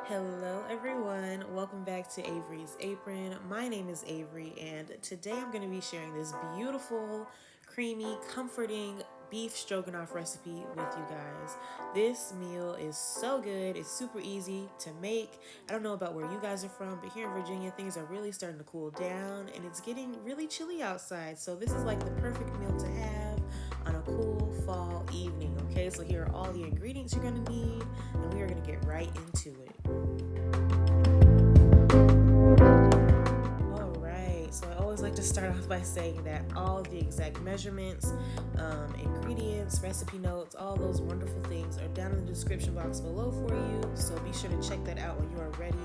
Hello, everyone. Welcome back to Avery's Apron. My name is Avery, and today I'm going to be sharing this beautiful, creamy, comforting beef stroganoff recipe with you guys. This meal is so good. It's super easy to make. I don't know about where you guys are from, but here in Virginia, things are really starting to cool down, and it's getting really chilly outside. So this is like the perfect meal to have on a cool fall evening. Okay, so here are all the ingredients you're going to need, and we are going to get right into it. Alright, so I always like to start off by saying that all of the exact measurements, ingredients, recipe notes, all those wonderful things are down in the description box below for you, so be sure to check that out when you are ready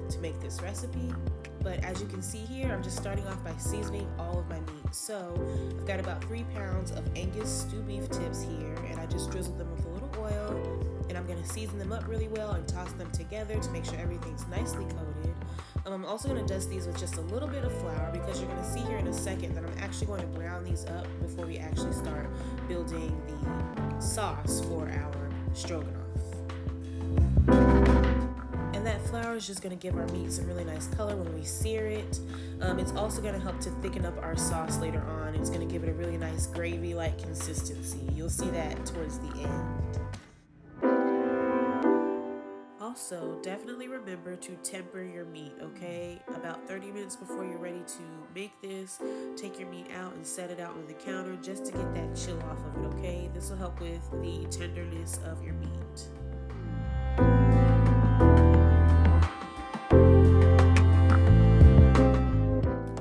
to make this recipe. But as you can see here, I'm just starting off by seasoning all of my meat. So I've got about 3 pounds of Angus stew beef tips here, and I just drizzled them with a little oil, and I'm going to season them up really well and toss them together to make sure everything's nicely coated. I'm also going to dust these with just a little bit of flour because you're going to see here in a second that I'm actually going to brown these up before we actually start building the sauce for our stroganoff. And that flour is just going to give our meat some really nice color when we sear it. It's also going to help to thicken up our sauce later on. It's going to give it a really nice gravy-like consistency. You'll see that towards the end. Also, definitely remember to temper your meat, okay? About 30 minutes before you're ready to make this, take your meat out and set it out on the counter just to get that chill off of it, okay? This will help with the tenderness of your meat.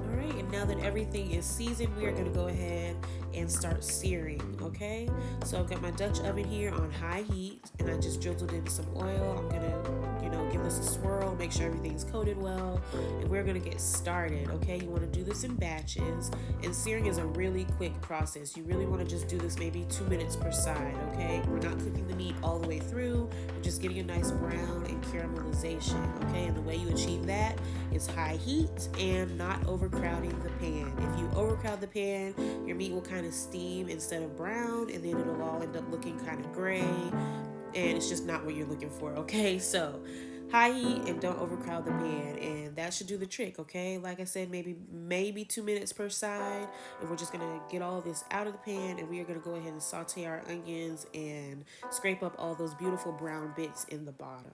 Alright, and now that everything is seasoned, we are going to go ahead and start searing, okay? So I've got my Dutch oven here on high heat, and I just drizzled in some oil. I'm gonna, give this a swirl, make sure everything's coated well, and we're gonna get started, okay? You wanna do this in batches, and searing is a really quick process. You really wanna just do this maybe 2 minutes per side, okay? We're not cooking the meat all the way through. We're just getting a nice brown and caramelization, okay? And the way you achieve that is high heat and not overcrowding the pan. If you overcrowd the pan, your meat will kind of steam instead of brown, and then it'll all end up looking kind of gray, and it's just not what you're looking for, okay? So high heat and don't overcrowd the pan, and that should do the trick, okay? Like I said, maybe 2 minutes per side, and we're just gonna get all of this out of the pan, and we are gonna go ahead and saute our onions and scrape up all those beautiful brown bits in the bottom.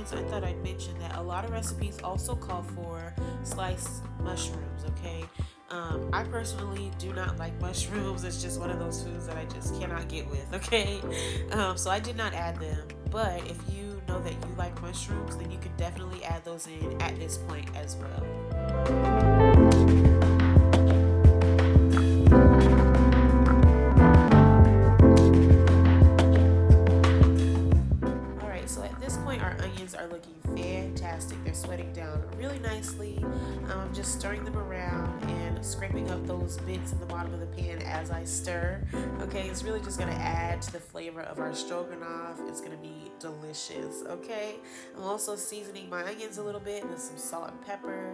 I thought I'd mention that a lot of recipes also call for sliced mushrooms, okay? I personally do not like mushrooms. It's just one of those foods that I just cannot get with, okay? So I did not add them, but if you know that you like mushrooms, then you can definitely add those in at this point as well. Are looking fantastic. They're sweating down really nicely. I'm just stirring them around and scraping up those bits in the bottom of the pan as I stir. Okay, it's really just going to add to the flavor of our stroganoff. It's going to be delicious, okay? I'm also seasoning my onions a little bit with some salt and pepper.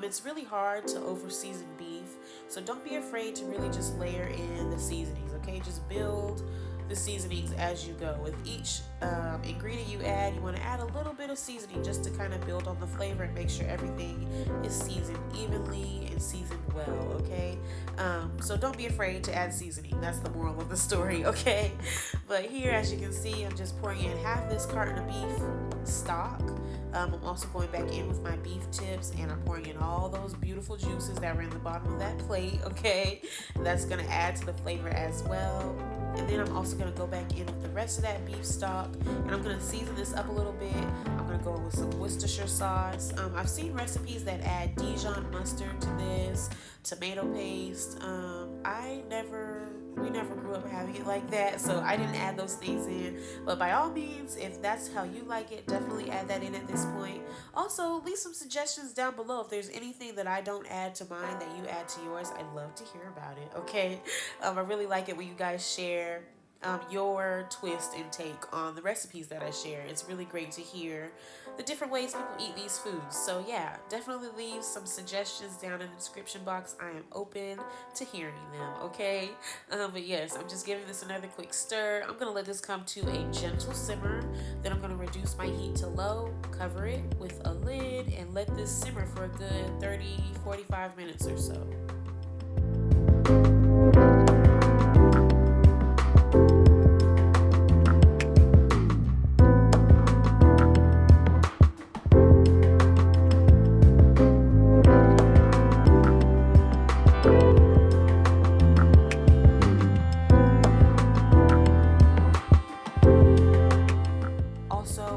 It's really hard to over-season beef, so don't be afraid to really just layer in the seasonings, okay? Just build the seasonings as you go. With each ingredient you add, you want to add a little bit of seasoning just to kind of build on the flavor and make sure everything is seasoned evenly and seasoned well, okay? So don't be afraid to add seasoning. That's the moral of the story, okay? But here, as you can see, I'm just pouring in half this carton of beef stock. I'm also going back in with my beef tips, and I'm pouring in all those beautiful juices that were in the bottom of that plate, okay? That's gonna add to the flavor as well. And then I'm also gonna go back in with the rest of that beef stock, and I'm gonna season this up a little bit. I'm gonna go with some Worcestershire sauce. I've seen recipes that add Dijon mustard to this, tomato paste. We never grew up having it like that, so I didn't add those things in. But by all means, if that's how you like it, definitely add that in at this point. Also, leave some suggestions down below if there's anything that I don't add to mine that you add to yours. I'd love to hear about it, okay? I really like it when you guys share your twist and take on the recipes that I share. It's really great to hear the different ways people eat these foods. So yeah, definitely leave some suggestions down in the description box. I am open to hearing them, okay? But yes, I'm just giving this another quick stir. I'm gonna let this come to a gentle simmer. Then I'm gonna reduce my heat to low, cover it with a lid, and let this simmer for a good 30-45 minutes or so.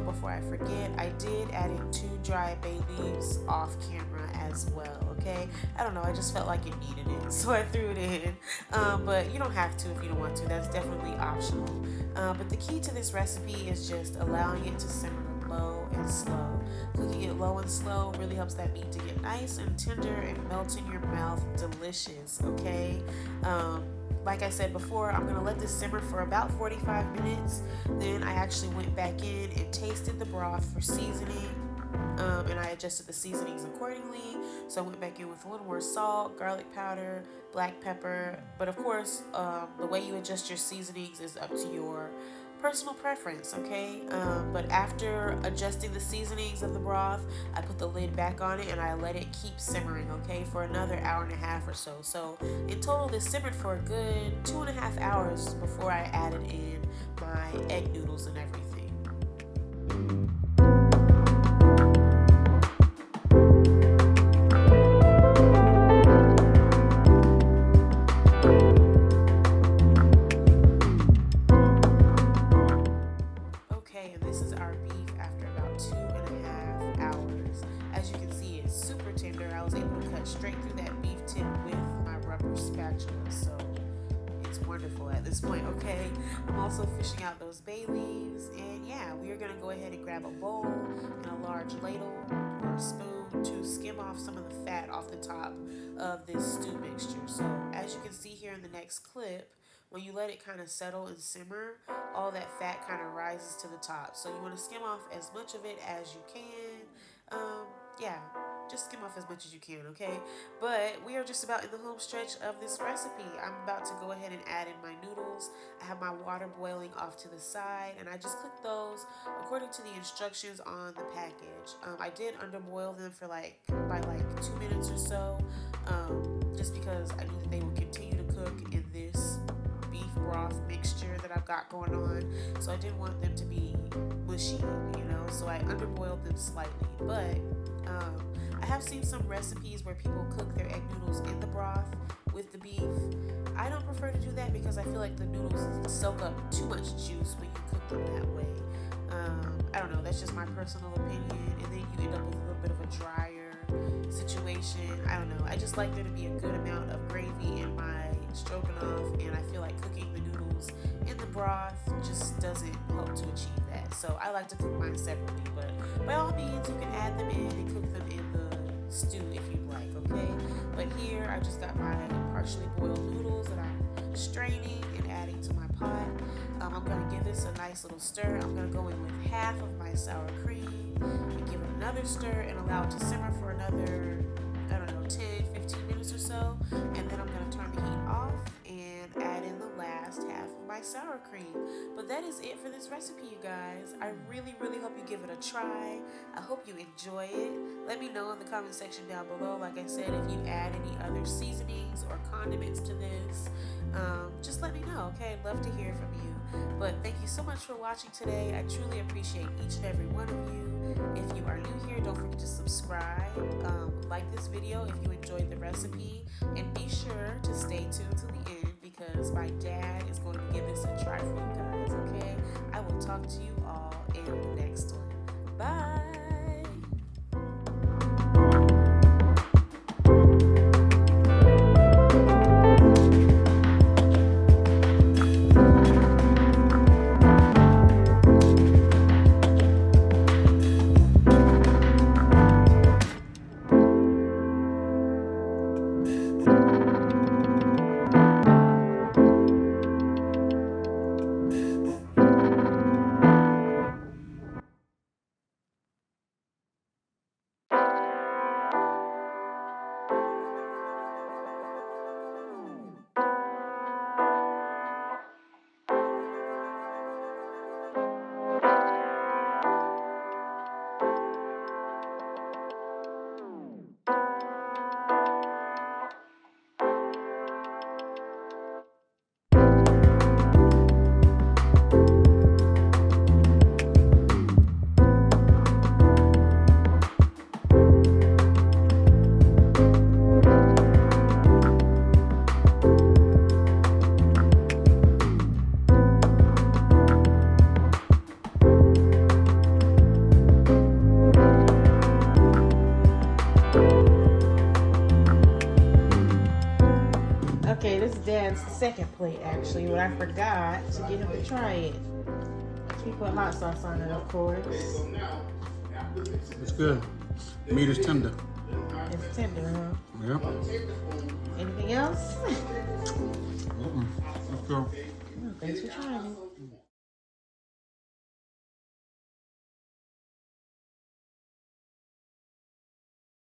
Before I forget, I did add in 2 dry bay leaves off camera as well, okay? I don't know, I just felt like it needed it, so I threw it in. But you don't have to if you don't want to. That's definitely optional. But the key to this recipe is just allowing it to simmer low and slow. Cooking it low and slow really helps that meat to get nice and tender and melt in your mouth delicious, okay? Like I said before, I'm going to let this simmer for about 45 minutes. Then I actually went back in and tasted the broth for seasoning. And I adjusted the seasonings accordingly. So I went back in with a little more salt, garlic powder, black pepper. But of course, the way you adjust your seasonings is up to your personal preference, okay? But after adjusting the seasonings of the broth, I put the lid back on it and I let it keep simmering, okay, for another hour and a half or so. So in total, this simmered for a good 2.5 hours before I added in my egg noodles and everything. This is our beef after about 2.5 hours. As you can see, it's super tender. I was able to cut straight through that beef tip with my rubber spatula, so it's wonderful at this point, okay? I'm also fishing out those bay leaves, and yeah, we are going to go ahead and grab a bowl and a large ladle or a spoon to skim off some of the fat off the top of this stew mixture. So as you can see here in the next clip, when you let it kind of settle and simmer, all that fat kind of rises to the top. So you want to skim off as much of it as you can. Yeah, just skim off as much as you can, okay? But we are just about in the home stretch of this recipe. I'm about to go ahead and add in my noodles. I have my water boiling off to the side, and I just cooked those according to the instructions on the package. I did underboil them for by 2 minutes or so, just because I knew that they would continue to cook in this beef broth mixture that I've got going on, so I didn't want them to be mushy, so I underboiled them slightly. But I have seen some recipes where people cook their egg noodles in the broth with the beef. I don't prefer to do that because I feel like the noodles soak up too much juice when you cook them that way. I don't know, that's just my personal opinion, and then you end up with a little bit of a drier situation. I don't know, I just like there to be a good amount of gravy in my stroganoff, and I feel like cooking the noodles in the broth just doesn't help to achieve that. So I like to cook mine separately, but by all means you can add them in and cook them in the stew if you'd like, okay? But here I just got my partially boiled noodles that I'm straining and adding to my pot. I'm going to give this a nice little stir. I'm going to go in with half of my sour cream and give it another stir and allow it to simmer for another, 10-15 minutes or so, and then I'm going to turn the heat off and add in the last half of my sour cream. But that is it for this recipe, you guys. I really hope you give it a try. I hope you enjoy it. Let me know in the comment section down below, like I said, if you add any other seasonings or condiments to this. Just let me know. Okay, love to hear from you. But thank you so much for watching today. I truly appreciate each and every one of you. If you are new here, don't forget to subscribe, like this video if you enjoyed the recipe, and be sure to stay tuned to the end because my dad is going to give this a try for you guys, okay? I will talk to you all in the next one. Bye! Okay, this is Dad's second plate actually, but I forgot to get him to try it. We put hot sauce on it, of course. It's good. Meat is tender. It's tender, huh? Yep. Anything else? Let's go. Thanks for trying it.